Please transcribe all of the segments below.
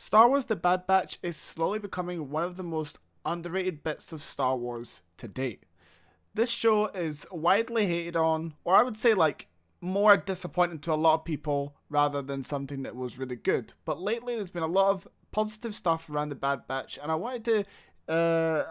Star Wars The Bad Batch is slowly becoming one of the most underrated bits of Star Wars to date. This show is widely hated on, or I would say more disappointing to a lot of people rather than something that was really good. But lately there's been a lot of positive stuff around The Bad Batch, and I wanted to,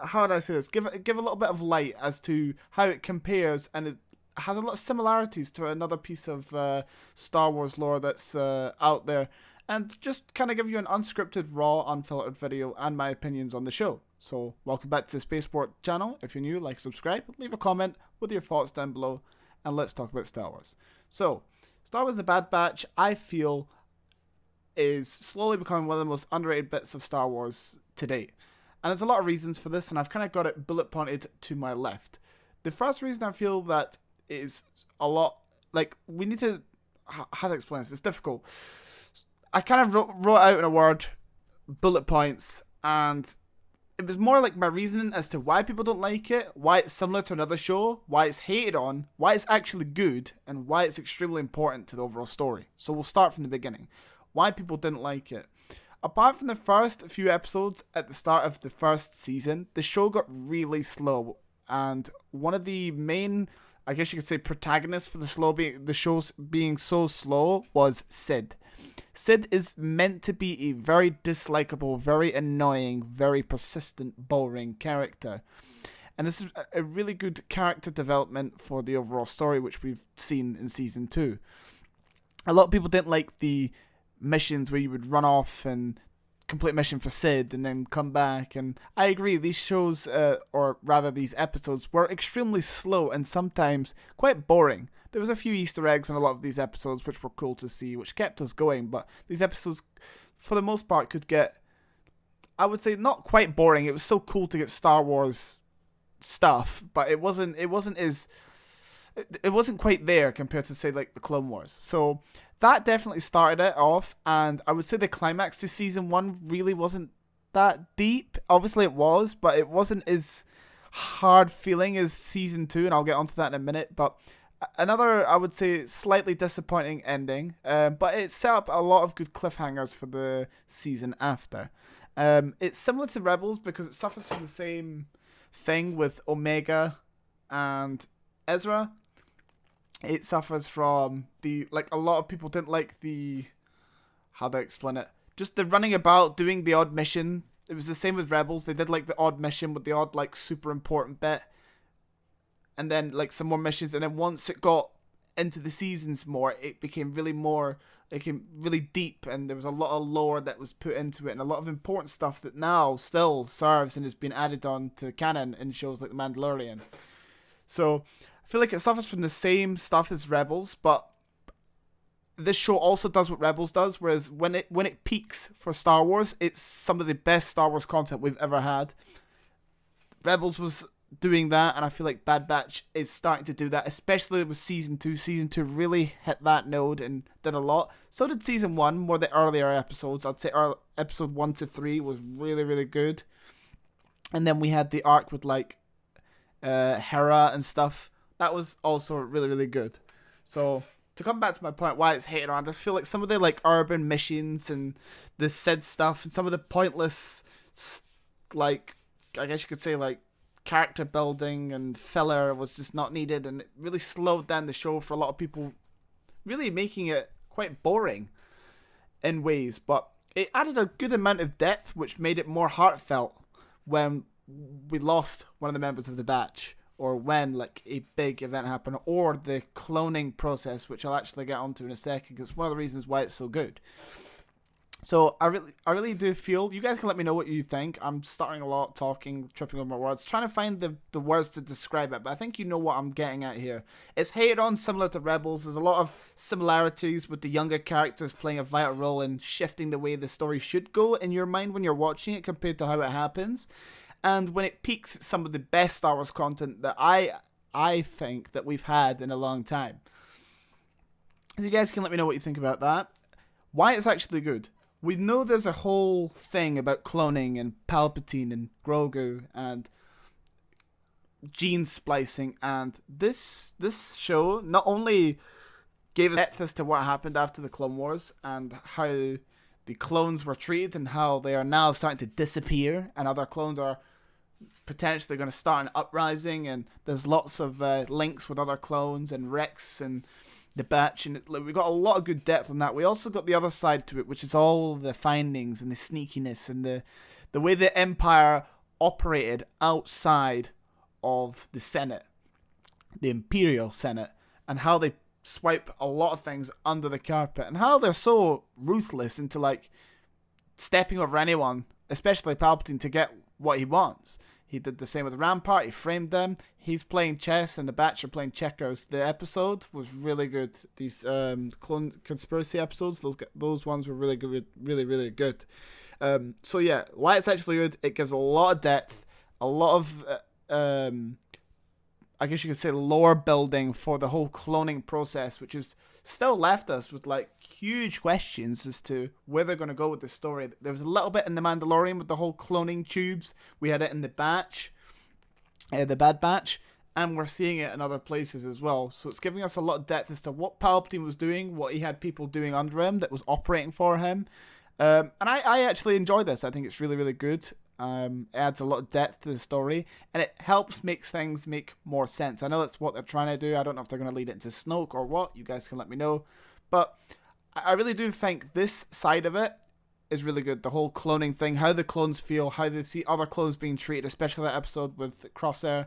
how would I say this, give a little bit of light as to how it compares, and it has a lot of similarities to another piece of Star Wars lore that's out there, and just kind of give you an unscripted, raw, unfiltered video and my opinions on the show. So, welcome back to the Spaceport channel. If you're new, subscribe, leave a comment with your thoughts down below, and let's talk about Star Wars. So, Star Wars The Bad Batch, I feel, is slowly becoming one of the most underrated bits of Star Wars to date. And there's a lot of reasons for this, and I've kind of got it bullet pointed to my left. The first reason I feel that is a lot, we need to, how to explain this? It's difficult. I kind of wrote out in a word, bullet points, and it was more like my reasoning as to why people don't like it, why it's similar to another show, why it's hated on, why it's actually good, and why it's extremely important to the overall story. So we'll start from the beginning. Why people didn't like it. Apart from the first few episodes at the start of the first season, the show got really slow, and one of the main, I guess you could say, protagonists for the show's being so slow was Sid. Sid is meant to be a very dislikable, very annoying, very persistent, boring character. And this is a really good character development for the overall story, which we've seen in Season 2. A lot of people didn't like the missions where you would run off and complete mission for Sid and then come back. And I agree, these shows, or rather these episodes, were extremely slow and sometimes quite boring. There was a few Easter eggs in a lot of these episodes which were cool to see, which kept us going, but these episodes, for the most part, could get, I would say, not quite boring. It was so cool to get Star Wars stuff, but it wasn't quite there compared to, say, the Clone Wars. So that definitely started it off, and I would say the climax to Season 1 really wasn't that deep. Obviously it was, but it wasn't as hard feeling as Season 2, and I'll get onto that in a minute, but another, I would say, slightly disappointing ending, but it set up a lot of good cliffhangers for the season after. It's similar to Rebels because it suffers from the same thing with Omega and Ezra. It suffers from a lot of people didn't like the, how do I explain it? Just the running about, doing the odd mission. It was the same with Rebels. They did the odd mission with the odd super important bit. And then some more missions, and then once it got into the seasons more, it became really deep, and there was a lot of lore that was put into it, and a lot of important stuff that now still serves and has been added on to canon in shows like The Mandalorian. So I feel like it suffers from the same stuff as Rebels, but this show also does what Rebels does, whereas when it peaks for Star Wars, it's some of the best Star Wars content we've ever had. Rebels was doing that, and I feel like Bad Batch is starting to do that, especially with Season 2. Season 2 really hit that node and did a lot. So did Season 1, more the earlier episodes. I'd say episode 1 to 3 was really, really good. And then we had the arc with Hera and stuff. That was also really, really good. So to come back to my point, why it's hated on, I just feel like some of the urban missions and the Sid stuff and some of the pointless, I guess you could say character building and filler was just not needed, and it really slowed down the show for a lot of people, really making it quite boring in ways. But it added a good amount of depth, which made it more heartfelt when we lost one of the members of the batch, or when a big event happened, or the cloning process, which I'll actually get onto in a second, because it's one of the reasons why it's so good. So I really do feel, you guys can let me know what you think. I'm stuttering a lot, talking, tripping over my words, trying to find the words to describe it, but I think you know what I'm getting at here. It's hated on, similar to Rebels. There's a lot of similarities with the younger characters playing a vital role in shifting the way the story should go in your mind when you're watching it compared to how it happens. And when it peaks, it's some of the best Star Wars content that I think that we've had in a long time. So you guys can let me know what you think about that. Why it's actually good. We know there's a whole thing about cloning and Palpatine and Grogu and gene splicing, and this show not only gave us depth as to what happened after the Clone Wars and how the clones were treated and how they are now starting to disappear, and other clones are potentially going to start an uprising, and there's lots of links with other clones and Rex and the Batch, and we got a lot of good depth on that. We also got the other side to it, which is all the findings and the sneakiness and the way the Empire operated outside of the Senate, the Imperial Senate, and how they swipe a lot of things under the carpet, and how they're so ruthless into like stepping over anyone, especially Palpatine, to get what he wants. He did the same with Rampart. He framed them. He's playing chess, and the Batch are playing checkers. The episode was really good. These clone conspiracy episodes, those ones were really good, really good. So yeah, why it's actually good. It gives a lot of depth, a lot of I guess you could say lore building for the whole cloning process, which is still left us with like huge questions as to where they're going to go with the story. There was a little bit in The Mandalorian with the whole cloning tubes. We had it in the Batch, the Bad Batch, and we're seeing it in other places as well. So it's giving us a lot of depth as to what Palpatine was doing, what he had people doing under him that was operating for him. And I actually enjoy this. I think it's really good. It adds a lot of depth to the story, and it helps make things make more sense. I know that's what they're trying to do. I don't know if they're going to lead it into Snoke or what. You guys can let me know. But I really do think this side of it is really good. The whole cloning thing, how the clones feel, how they see other clones being treated, especially that episode with Crosshair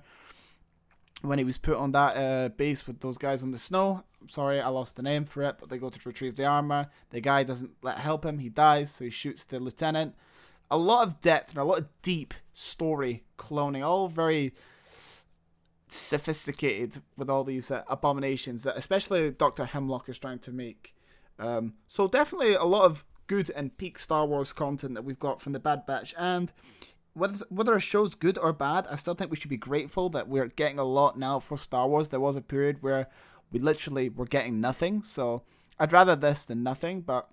when he was put on that base with those guys on the snow. I'm sorry, I lost the name for it, but they go to retrieve the armor. The guy doesn't help him. He dies, so he shoots the lieutenant. A lot of depth and a lot of deep story cloning, all very sophisticated with all these abominations that especially Dr. Hemlock is trying to make. So definitely a lot of good and peak Star Wars content that we've got from the Bad Batch, and whether a show's good or bad, I still think we should be grateful that we're getting a lot now for Star Wars. There was a period where we literally were getting nothing, so I'd rather this than nothing, but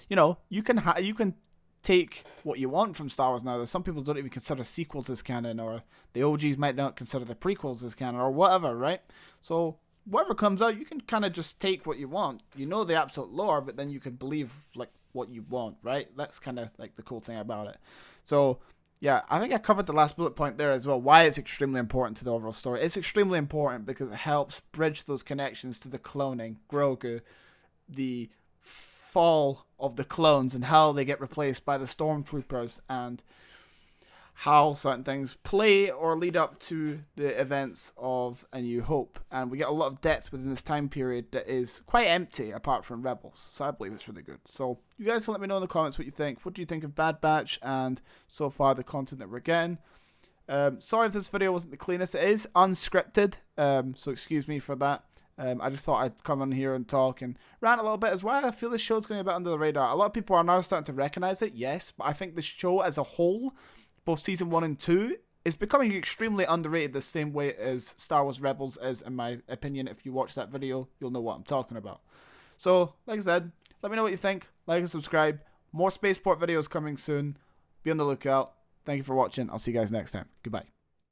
you know, you can take what you want from Star Wars now. There's some people don't even consider sequels as canon, or the OGs might not consider the prequels as canon, or whatever, right? So whatever comes out, you can kind of just take what you want. You know the absolute lore, but then you can believe like what you want, right? That's kind of like the cool thing about it. So yeah, I think I covered the last bullet point there as well. Why it's extremely important to the overall story. It's extremely important because it helps bridge those connections to the cloning, Grogu, the fall of the clones and how they get replaced by the stormtroopers, and how certain things play or lead up to the events of A New Hope. And we get a lot of depth within this time period that is quite empty apart from Rebels. So I believe it's really good. So you guys can let me know in the comments what you think. What do you think of Bad Batch and so far the content that we're getting? Sorry if this video wasn't the cleanest. It is unscripted, so excuse me for that. I just thought I'd come on here and talk and rant a little bit as well. I feel this show's going a bit under the radar. A lot of people are now starting to recognize it, yes, but I think the show as a whole, both season 1 and 2, is becoming extremely underrated the same way as Star Wars Rebels is, in my opinion. If you watch that video, you'll know what I'm talking about. So, like I said, let me know what you think. Like and subscribe. More Spaceport videos coming soon. Be on the lookout. Thank you for watching. I'll see you guys next time. Goodbye.